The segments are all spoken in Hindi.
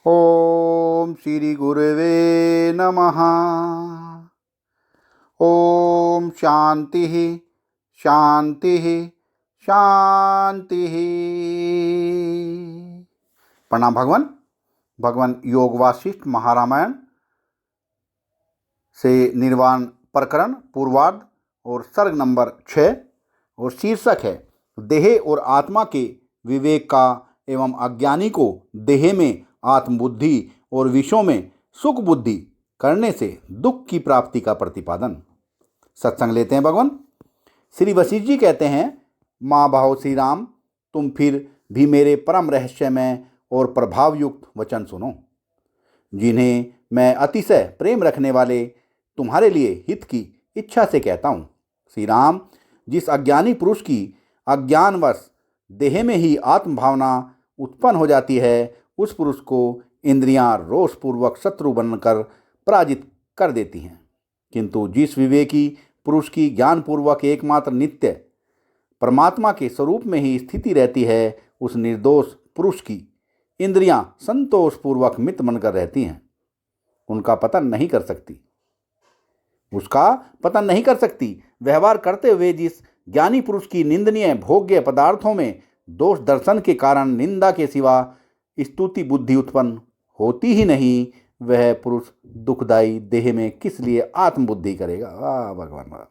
ओम श्री गुरुवे नमः। ओम शांति शांति शांति। प्रणाम भगवान। भगवान योग वासिष्ठ महारामायण से निर्वाण प्रकरण पूर्वार्ध और सर्ग नंबर 6 और शीर्षक है देह और आत्मा के विवेक का एवं अज्ञानी को देह में आत्मबुद्धि और विषयों में सुख बुद्धि करने से दुख की प्राप्ति का प्रतिपादन। सत्संग लेते हैं भगवान। श्री वशिष्ठ जी कहते हैं, माँ बाहो श्री राम, तुम फिर भी मेरे परम रहस्यमय और प्रभावयुक्त वचन सुनो, जिन्हें मैं अतिशय प्रेम रखने वाले तुम्हारे लिए हित की इच्छा से कहता हूँ। श्री राम, जिस अज्ञानी पुरुष की अज्ञानवश देह में ही आत्मभावना उत्पन्न हो जाती है, उस पुरुष को इंद्रियां रोषपूर्वक शत्रु बनकर पराजित कर देती हैं। किंतु जिस विवेकी पुरुष की ज्ञानपूर्वक एकमात्र नित्य परमात्मा के स्वरूप में ही स्थिति रहती है, उस निर्दोष पुरुष की इंद्रियां संतोषपूर्वक मित्र बनकर रहती हैं। उसका पतन नहीं कर सकती। व्यवहार करते हुए जिस ज्ञानी पुरुष की निंदनीय भोग्य पदार्थों में दोष दर्शन के कारण निंदा के सिवा स्तुति बुद्धि उत्पन्न होती ही नहीं, वह पुरुष दुखदायी देह में किस लिए आत्मबुद्धि करेगा? वाह भगवान,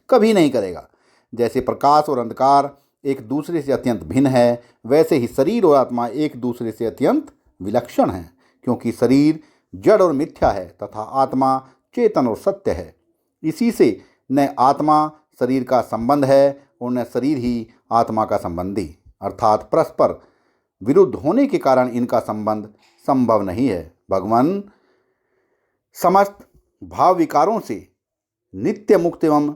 कभी नहीं करेगा। जैसे प्रकाश और अंधकार एक दूसरे से अत्यंत भिन्न है, वैसे ही शरीर और आत्मा एक दूसरे से अत्यंत विलक्षण है, क्योंकि शरीर जड़ और मिथ्या है तथा आत्मा चेतन और सत्य है। इसी से न आत्मा शरीर का संबंध है और न शरीर ही आत्मा का संबंधी, अर्थात परस्पर विरुद्ध होने के कारण इनका संबंध संभव नहीं है। भगवान, समस्त भाव विकारों से नित्य मुक्त एवं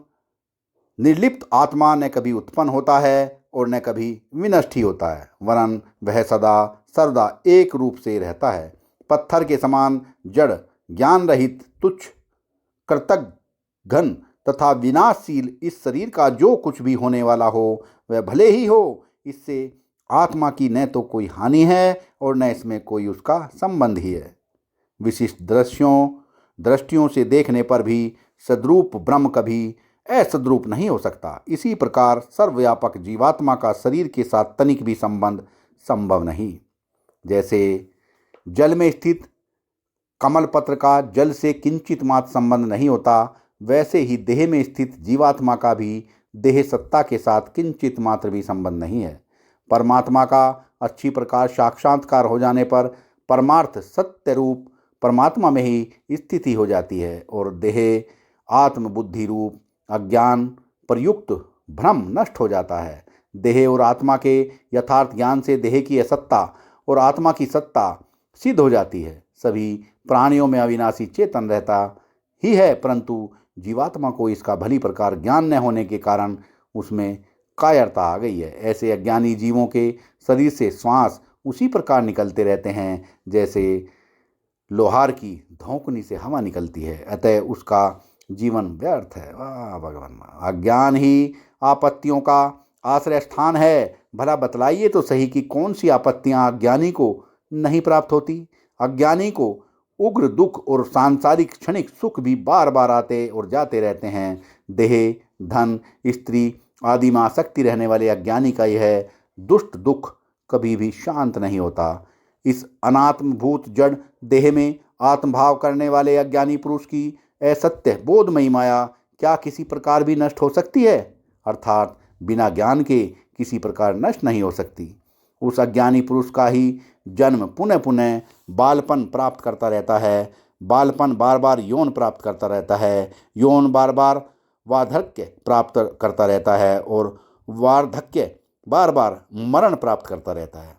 निर्लिप्त आत्मा न कभी उत्पन्न होता है और न कभी विनष्ट ही होता है, वरन वह सदा सर्वदा एक रूप से रहता है। पत्थर के समान जड़, ज्ञान रहित, तुच्छ, कृतघ्न घन तथा विनाशशील इस शरीर का जो कुछ भी होने वाला हो, वह भले ही हो, इससे आत्मा की न तो कोई हानि है और न इसमें कोई उसका संबंध ही है। विशिष्ट दृष्टियों से देखने पर भी सद्रूप ब्रह्म कभी असद्रूप नहीं हो सकता। इसी प्रकार सर्वव्यापक जीवात्मा का शरीर के साथ तनिक भी संबंध संभव नहीं। जैसे जल में स्थित कमल पत्र का जल से किंचित मात्र संबंध नहीं होता, वैसे ही देह में स्थित जीवात्मा का भी देह सत्ता के साथ किंचित मात्र भी संबंध नहीं है। परमात्मा का अच्छी प्रकार साक्षात्कार हो जाने पर परमार्थ सत्य रूप परमात्मा में ही स्थिति हो जाती है और देह आत्मबुद्धि रूप अज्ञान प्रयुक्त भ्रम नष्ट हो जाता है। देह और आत्मा के यथार्थ ज्ञान से देह की असत्ता और आत्मा की सत्ता सिद्ध हो जाती है। सभी प्राणियों में अविनाशी चेतन रहता ही है, परंतु जीवात्मा को इसका भली प्रकार ज्ञान न होने के कारण उसमें कायरता आ गई है। ऐसे अज्ञानी जीवों के शरीर से श्वास उसी प्रकार निकलते रहते हैं जैसे लोहार की धौंकनी से हवा निकलती है, अतः उसका जीवन व्यर्थ है। वाह भगवान, अज्ञान ही आपत्तियों का आश्रय स्थान है। भला बतलाइए तो सही कि कौन सी आपत्तियां अज्ञानी को नहीं प्राप्त होती? अज्ञानी को उग्र दुख और सांसारिक क्षणिक सुख भी बार बार आते और जाते रहते हैं। देह, धन, स्त्री आदि में आसक्ति रहने वाले अज्ञानी का यह दुष्ट दुख कभी भी शांत नहीं होता। इस अनात्मभूत जड़ देह में आत्मभाव करने वाले अज्ञानी पुरुष की असत्य बोधमयी माया क्या किसी प्रकार भी नष्ट हो सकती है? अर्थात बिना ज्ञान के किसी प्रकार नष्ट नहीं हो सकती। उस अज्ञानी पुरुष का ही जन्म पुनः पुनः बालपन प्राप्त करता रहता है, बालपन बार बार यौन प्राप्त करता रहता है, यौन बार बार वार्धक्य प्राप्त करता रहता है और वार्धक्य बार बार मरण प्राप्त करता रहता है।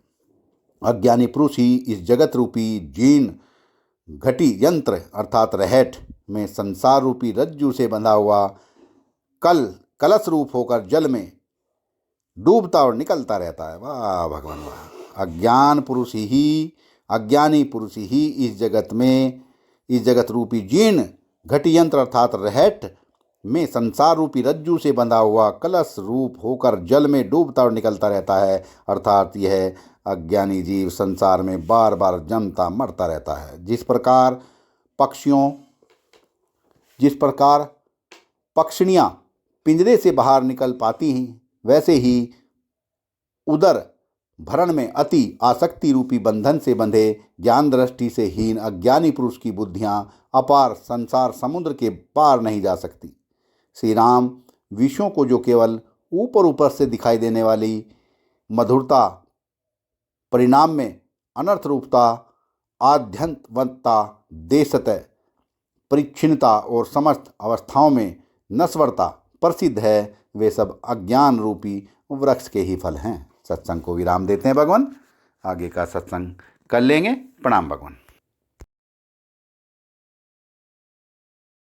अज्ञानी पुरुष ही इस जगत रूपी जीर्ण घटी यंत्र अर्थात रहट में संसार रूपी रज्जु से बंधा हुआ कलश रूप होकर जल में डूबता और निकलता रहता है। वाह भगवान वाह। अज्ञानी पुरुष ही इस जगत रूपी जीर्ण घटी यंत्र अर्थात रहट में संसार रूपी रज्जू से बंधा हुआ कलश रूप होकर जल में डूबता और निकलता रहता है। अर्थात यह अज्ञानी जीव संसार में बार बार जन्मता मरता रहता है। जिस प्रकार पक्षियाँ पिंजरे से बाहर निकल पाती हैं, वैसे ही उदर भरण में अति आसक्ति रूपी बंधन से बंधे ज्ञान दृष्टि से हीन अज्ञानी पुरुष की बुद्धियाँ अपार संसार समुद्र के पार नहीं जा सकती। श्री राम विषयों को जो केवल ऊपर ऊपर से दिखाई देने वाली मधुरता, परिणाम में अनर्थ रूपता, आद्यंतवत्ता, देशतः परिच्छिन्नता और समस्त अवस्थाओं में नश्वरता प्रसिद्ध है, वे सब अज्ञान रूपी वृक्ष के ही फल हैं। सत्संग को विराम देते हैं भगवान, आगे का सत्संग कर लेंगे। प्रणाम भगवान।